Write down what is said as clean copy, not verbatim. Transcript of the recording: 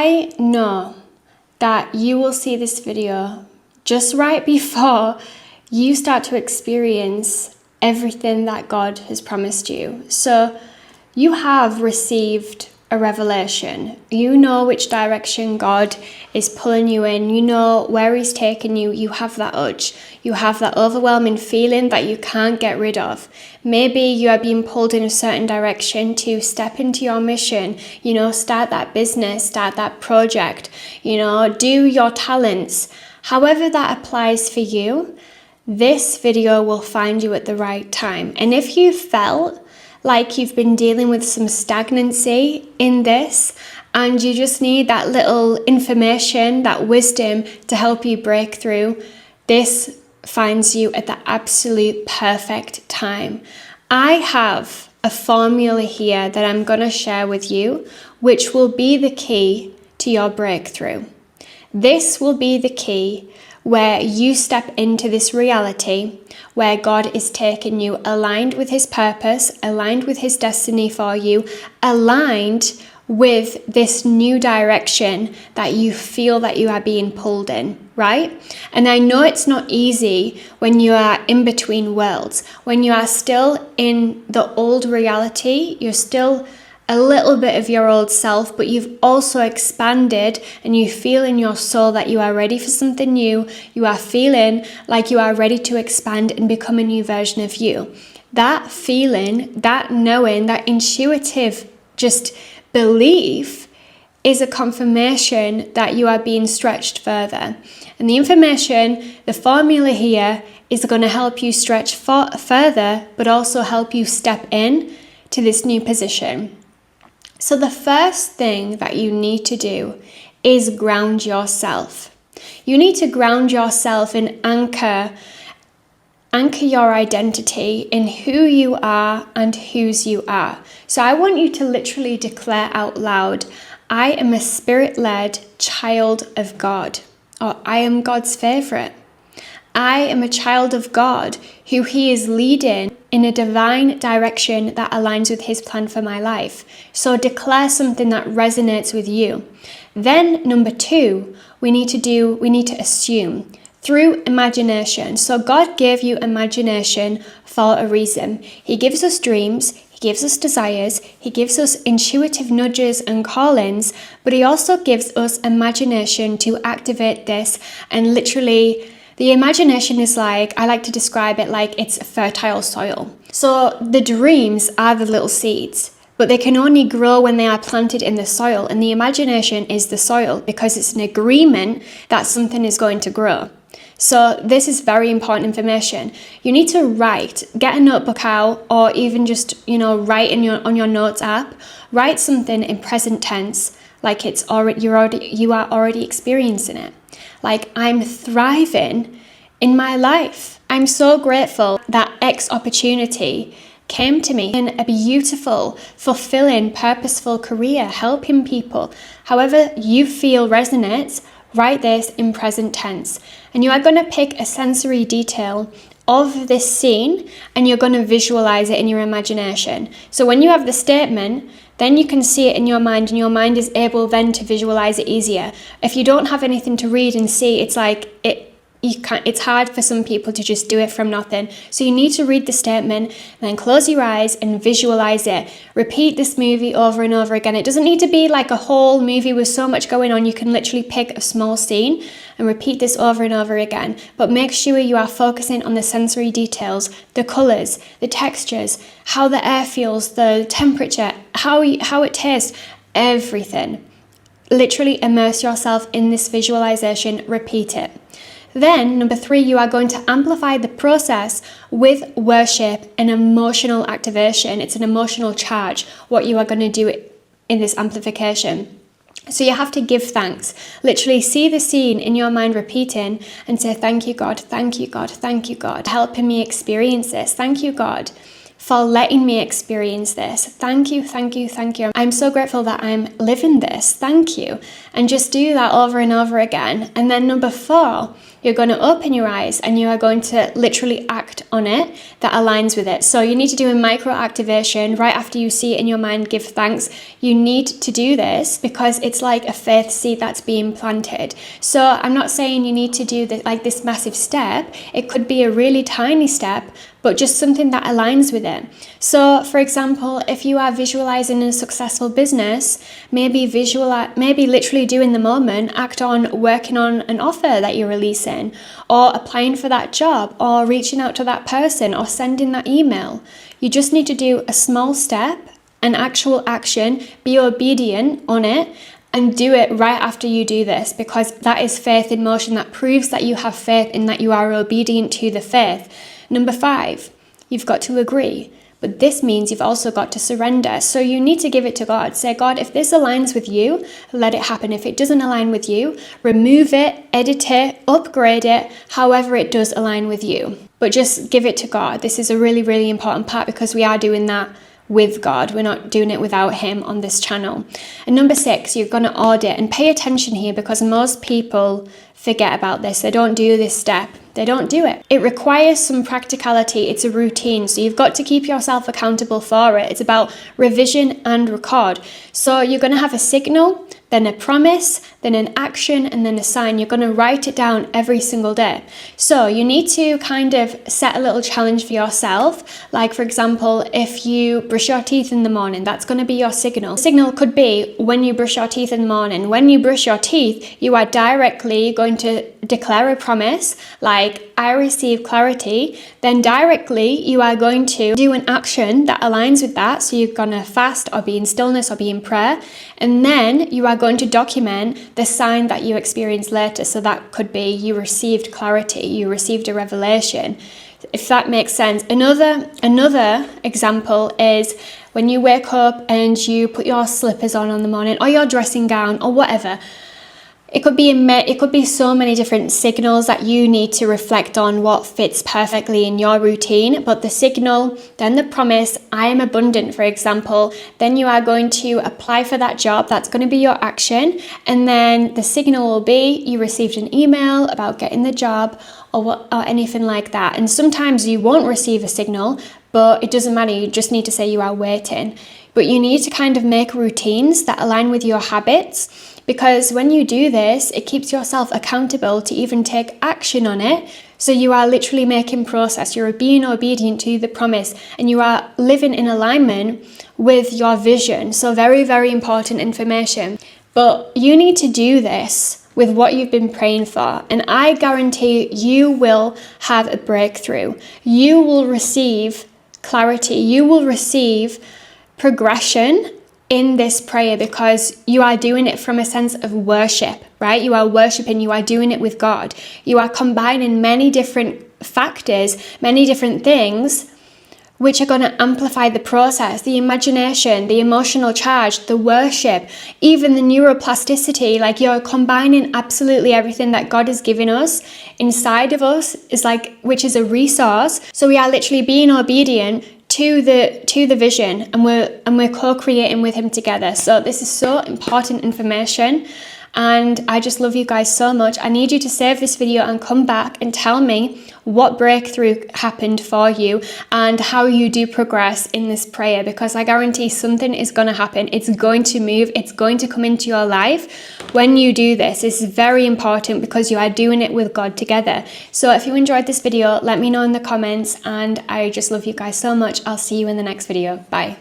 I know that you will see this video just right before you start to experience everything that God has promised you. So you have received a revelation. You know which direction God is pulling you in. You know where He's taking you. You have that urge. You have that overwhelming feeling that you can't get rid of. Maybe you are being pulled in a certain direction to step into your mission, start that business, start that project, do your talents. However that applies for you, this video will find you at the right time. And if you felt like you've been dealing with some stagnancy in this and you just need that little information, that wisdom to help you break through, this finds you at the absolute perfect time. I have a formula here that I'm going to share with you, which will be the key to your breakthrough. This will be the key where you step into this reality where God is taking you aligned with His purpose, aligned with His destiny for you, aligned with this new direction that you feel that you are being pulled in, right? And I know it's not easy when you are in between worlds, when you are still in the old reality, you're still a little bit of your old self, but you've also expanded and you feel in your soul that you are ready for something new. You are feeling like you are ready to expand and become a new version of you. That feeling, that knowing, that intuitive just belief is a confirmation that you are being stretched further. And the information, the formula here is going to help you stretch further, but also help you step in to this new position. So the first thing that you need to do is ground yourself. You need to ground yourself and anchor your identity in who you are and whose you are. So I want you to literally declare out loud, I am a spirit-led child of God, or I am God's favorite. I am a child of God who He is leading in a divine direction that aligns with His plan for my life. So declare something that resonates with you. Then number 2, we need to assume through imagination. So God gave you imagination for a reason. He gives us dreams, He gives us desires, He gives us intuitive nudges and callings, but He also gives us imagination to activate this. And literally, the imagination is like, I like to describe it like it's fertile soil. So the dreams are the little seeds, but they can only grow when they are planted in the soil. And the imagination is the soil because it's an agreement that something is going to grow. So this is very important information. You need to write, get a notebook out, or even just, write on your notes app, write something in present tense, like you are already experiencing it. Like, I'm thriving in my life. I'm so grateful that X opportunity came to me in a beautiful, fulfilling, purposeful career, helping people. However you feel resonates, write this in present tense. And you are going to pick a sensory detail of this scene and you're going to visualize it in your imagination. So when you have the statement, then you can see it in your mind and your mind is able then to visualize it easier. If you don't have anything to read and see, it's like it's hard for some people to just do it from nothing. So you need to read the statement, then close your eyes and visualize it. Repeat this movie over and over again. It doesn't need to be like a whole movie with so much going on. You can literally pick a small scene and repeat this over and over again. But make sure you are focusing on the sensory details, the colors, the textures, how the air feels, the temperature, how it tastes, everything. Literally immerse yourself in this visualization, repeat it. Then, number 3, you are going to amplify the process with worship and emotional activation. It's an emotional charge, what you are going to do in this amplification. So you have to give thanks. Literally see the scene in your mind repeating and say, thank you, God, thank you, God, thank you, God, helping me experience this. Thank you, God, for letting me experience this. Thank you, thank you, thank you. I'm so grateful that I'm living this. Thank you. And just do that over and over again. And then number 4, you're going to open your eyes and you are going to literally act on it that aligns with it. So you need to do a micro activation right after you see it in your mind, give thanks. You need to do this because it's like a faith seed that's being planted. So I'm not saying you need to do this massive step. It could be a really tiny step, but just something that aligns with it. So for example, if you are visualizing a successful business, maybe literally do in the moment, act on working on an offer that you're releasing, or applying for that job, or reaching out to that person, or sending that email. You just need to do a small step, an actual action, be obedient on it, and do it right after you do this, because that is faith in motion. That proves that you have faith and that you are obedient to the faith. Number 5, you've got to agree. But this means you've also got to surrender. So you need to give it to God. Say, God, if this aligns with you, let it happen. If it doesn't align with you, remove it, edit it, upgrade it, however it does align with you. But just give it to God. This is a really, really important part, because we are doing that with God. We're not doing it without Him on this channel. And number 6, you're going to audit, and pay attention here, because most people forget about this. They don't do this step. They don't do it. It requires some practicality. It's a routine. So you've got to keep yourself accountable for it. It's about revision and record. So you're going to have a signal, then a promise, then an action, and then a sign. You're going to write it down every single day. So you need to kind of set a little challenge for yourself. Like, for example, if you brush your teeth in the morning, that's going to be your signal. The signal could be when you brush your teeth in the morning. When you brush your teeth, you are directly going to declare a promise, like, I receive clarity. Then directly you are going to do an action that aligns with that. So you're going to fast, or be in stillness, or be in prayer. And then you are going to document the sign that you experience later. So that could be you received clarity, you received a revelation, if that makes sense. Another example is when you wake up and you put your slippers on the morning, or your dressing gown, or whatever. It could be so many different signals that you need to reflect on what fits perfectly in your routine. But the signal, then the promise, I am abundant, for example, then you are going to apply for that job. That's going to be your action. And then the signal will be you received an email about getting the job, or anything like that. And sometimes you won't receive a signal, but it doesn't matter. You just need to say you are waiting. But you need to kind of make routines that align with your habits, because when you do this, it keeps yourself accountable to even take action on it. So you are literally making process. You're being obedient to the promise, and you are living in alignment with your vision. So very, very important information. But you need to do this with what you've been praying for. And I guarantee you will have a breakthrough. You will receive clarity. You will receive progression in this prayer, because you are doing it from a sense of worship, right? You are worshiping, you are doing it with God. You are combining many different factors, many different things, which are going to amplify the process, the imagination, the emotional charge, the worship, even the neuroplasticity. Like, you're combining absolutely everything that God has given us inside of us, which is a resource. So we are literally being obedient to the vision, and we're co-creating with Him together. So this is so important information, and I just love you guys so much. I need you to save this video and come back and tell me what breakthrough happened for you and how you do progress in this prayer, because I guarantee something is going to happen. It's going to move. It's going to come into your life when you do this. This is very important, because you are doing it with God together. So if you enjoyed this video, let me know in the comments, and I just love you guys so much. I'll see you in the next video. Bye.